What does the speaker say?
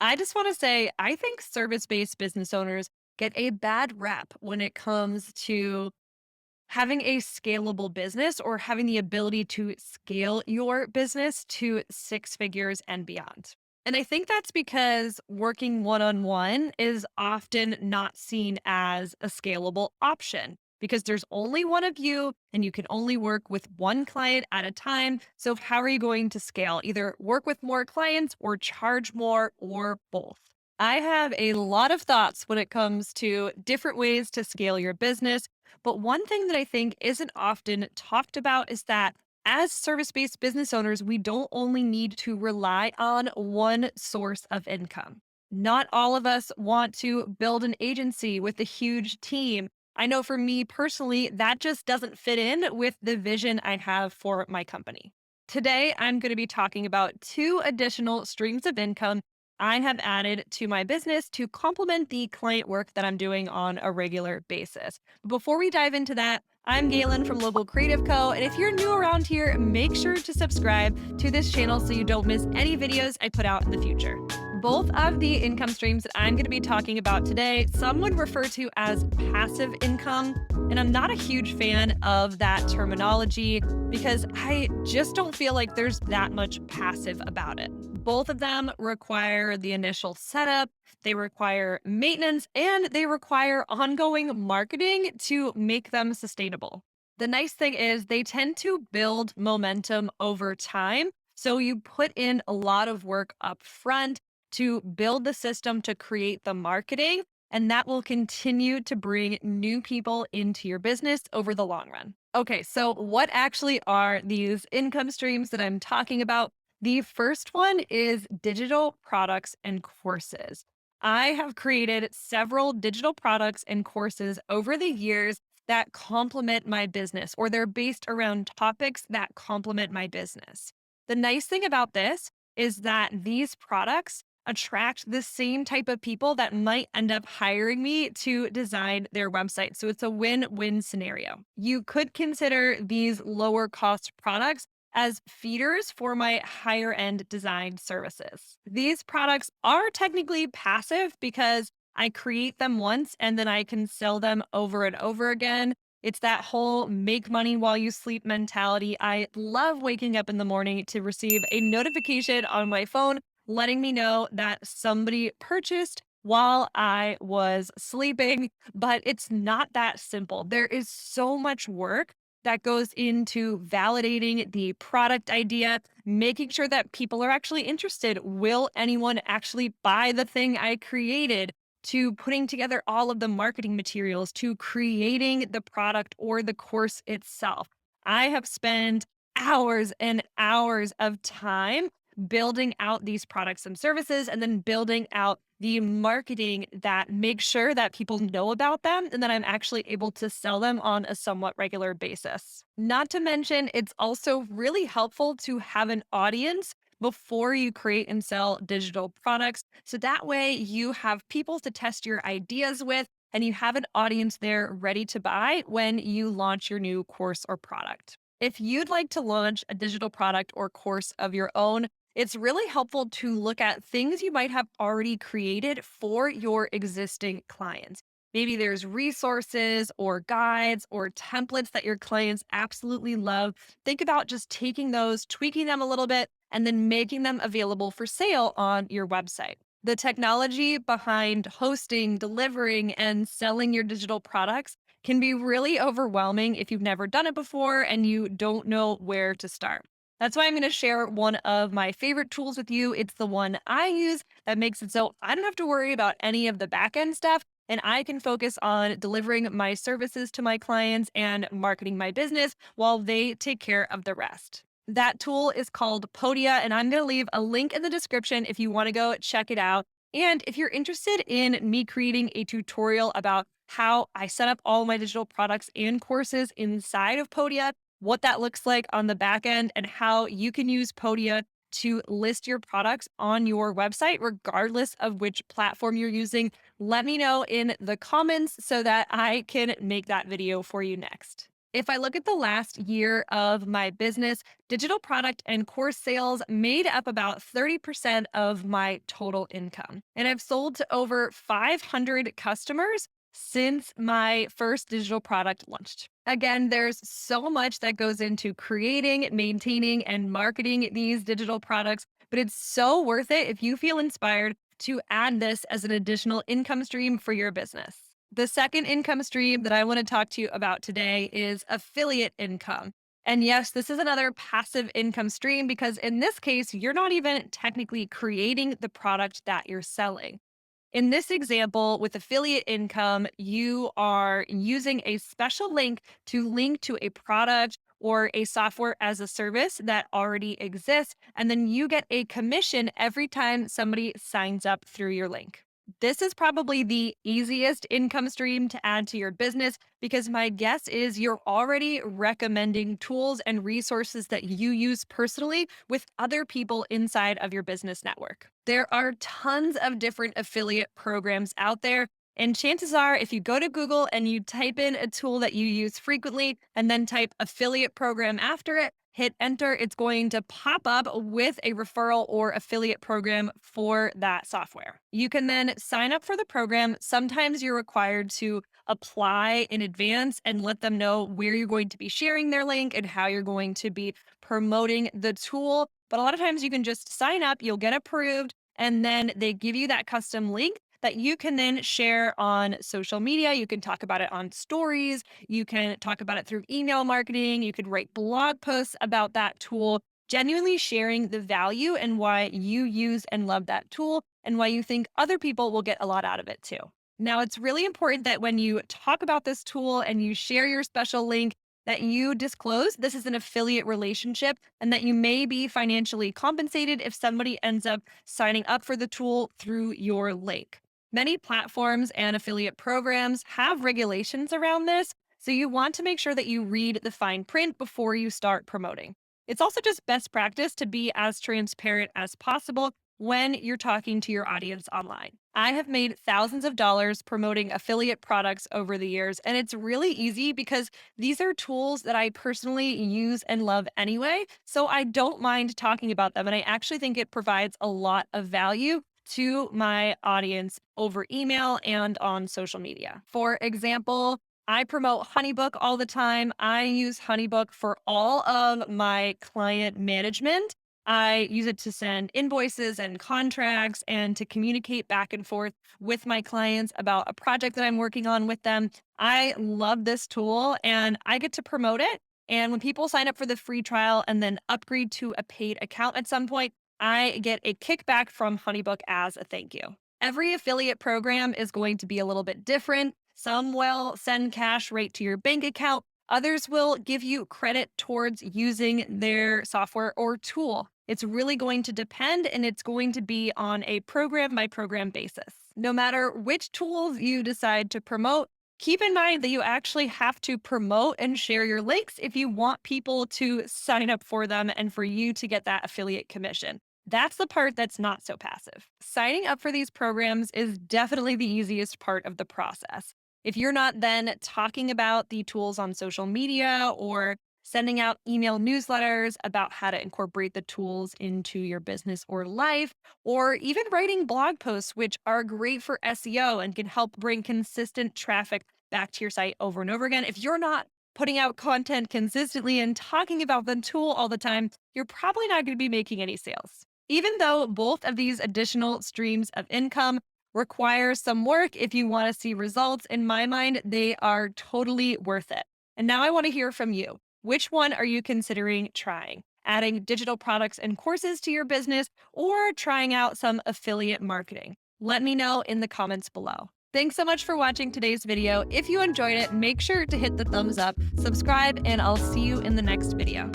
I just want to say, I think service based business owners get a bad rep when it comes to having a scalable business or having the ability to scale your business to six figures and beyond. And I think that's because working one on one is often not seen as a scalable option because there's only one of you and you can only work with one client at a time. So, how are you going to scale? Either work with more clients or charge more or both. I have a lot of thoughts when it comes to different ways to scale your business, but one thing that I think isn't often talked about is that as service based business owners, we don't only need to rely on one source of income. Not all of us want to build an agency with a huge team. I know for me personally, that just doesn't fit in with the vision I have for my company. Today, I'm going to be talking about two additional streams of income I have added to my business to complement the client work that I'm doing on a regular basis. Before we dive into that, I'm Galen from Global Creative Co. And if you're new around here, make sure to subscribe to this channel so you don't miss any videos I put out in the future. Both of the income streams that I'm going to be talking about today, some would refer to as passive income. And I'm not a huge fan of that terminology because I just don't feel like there's that much passive about it. Both of them require the initial setup, they require maintenance, and they require ongoing marketing to make them sustainable. The nice thing is they tend to build momentum over time. So you put in a lot of work up front to build the system to create the marketing, and that will continue to bring new people into your business over the long run. Okay, so what actually are these income streams that I'm talking about? The first one is digital products and courses. I have created several digital products and courses over the years that complement my business, or they're based around topics that complement my business. The nice thing about this is that these products attract the same type of people that might end up hiring me to design their website. So it's a win win scenario. You could consider these lower cost products as feeders for my higher end design services. These products are technically passive because I create them once and then I can sell them over and over again. It's that whole make money while you sleep mentality. I love waking up in the morning to receive a notification on my phone letting me know that somebody purchased while I was sleeping, but it's not that simple. There is so much work that goes into validating the product idea, making sure that people are actually interested. Will anyone actually buy the thing I created? To putting together all of the marketing materials, to creating the product or the course itself. I have spent hours and hours of time building out these products and services and then building out the marketing that makes sure that people know about them and that I'm actually able to sell them on a somewhat regular basis. Not to mention, it's also really helpful to have an audience before you create and sell digital products. So that way you have people to test your ideas with and you have an audience there ready to buy when you launch your new course or product. If you'd like to launch a digital product or course of your own, it's really helpful to look at things you might have already created for your existing clients. Maybe there's resources or guides or templates that your clients absolutely love. Think about just taking those, tweaking them a little bit, and then making them available for sale on your website. The technology behind hosting, delivering, and selling your digital products can be really overwhelming if you've never done it before and you don't know where to start. That's why I'm going to share one of my favorite tools with you. It's the one I use that makes it so I don't have to worry about any of the back end stuff. And I can focus on delivering my services to my clients and marketing my business while they take care of the rest. That tool is called Podia, and I'm going to leave a link in the description if you want to go check it out. And if you're interested in me creating a tutorial about how I set up all my digital products and courses inside of Podia, what that looks like on the back end, and how you can use Podia to list your products on your website, regardless of which platform you're using, let me know in the comments so that I can make that video for you next. If I look at the last year of my business, digital product and course sales made up about 30% of my total income. And I've sold to over 500 customers since my first digital product launched. Again, there's so much that goes into creating, maintaining, and marketing these digital products, but it's so worth it if you feel inspired to add this as an additional income stream for your business. The second income stream that I want to talk to you about today is affiliate income. And yes, this is another passive income stream because in this case, you're not even technically creating the product that you're selling. In this example, with affiliate income, you are using a special link to link to a product or a software as a service that already exists. And then you get a commission every time somebody signs up through your link. This is probably the easiest income stream to add to your business because my guess is you're already recommending tools and resources that you use personally with other people inside of your business network. There are tons of different affiliate programs out there. And chances are, if you go to Google and you type in a tool that you use frequently and then type affiliate program after it, hit enter, it's going to pop up with a referral or affiliate program for that software. You can then sign up for the program. Sometimes you're required to apply in advance and let them know where you're going to be sharing their link and how you're going to be promoting the tool. But a lot of times you can just sign up, you'll get approved, and then they give you that custom link that you can then share on social media. You can talk about it on stories. You can talk about it through email marketing. You could write blog posts about that tool, genuinely sharing the value and why you use and love that tool and why you think other people will get a lot out of it too. Now, it's really important that when you talk about this tool and you share your special link, that you disclose this is an affiliate relationship and that you may be financially compensated if somebody ends up signing up for the tool through your link. Many platforms and affiliate programs have regulations around this, so you want to make sure that you read the fine print before you start promoting. It's also just best practice to be as transparent as possible when you're talking to your audience online. I have made thousands of dollars promoting affiliate products over the years, and it's really easy because these are tools that I personally use and love anyway. So I don't mind talking about them, and I actually think it provides a lot of value to my audience over email and on social media. For example, I promote HoneyBook all the time. I use HoneyBook for all of my client management. I use it to send invoices and contracts and to communicate back and forth with my clients about a project that I'm working on with them. I love this tool and I get to promote it. And when people sign up for the free trial and then upgrade to a paid account at some point, I get a kickback from HoneyBook as a thank you. Every affiliate program is going to be a little bit different. Some will send cash right to your bank account. Others will give you credit towards using their software or tool. It's really going to depend and it's going to be on a program by program basis. No matter which tools you decide to promote, keep in mind that you actually have to promote and share your links if you want people to sign up for them and for you to get that affiliate commission. That's the part that's not so passive. Signing up for these programs is definitely the easiest part of the process. If you're not then talking about the tools on social media or sending out email newsletters about how to incorporate the tools into your business or life, or even writing blog posts, which are great for SEO and can help bring consistent traffic back to your site over and over again. If you're not putting out content consistently and talking about the tool all the time, you're probably not going to be making any sales. Even though both of these additional streams of income require some work, if you want to see results, in my mind, they are totally worth it. And now I want to hear from you. Which one are you considering trying? Adding digital products and courses to your business or trying out some affiliate marketing? Let me know in the comments below. Thanks so much for watching today's video. If you enjoyed it, make sure to hit the thumbs up, subscribe, and I'll see you in the next video.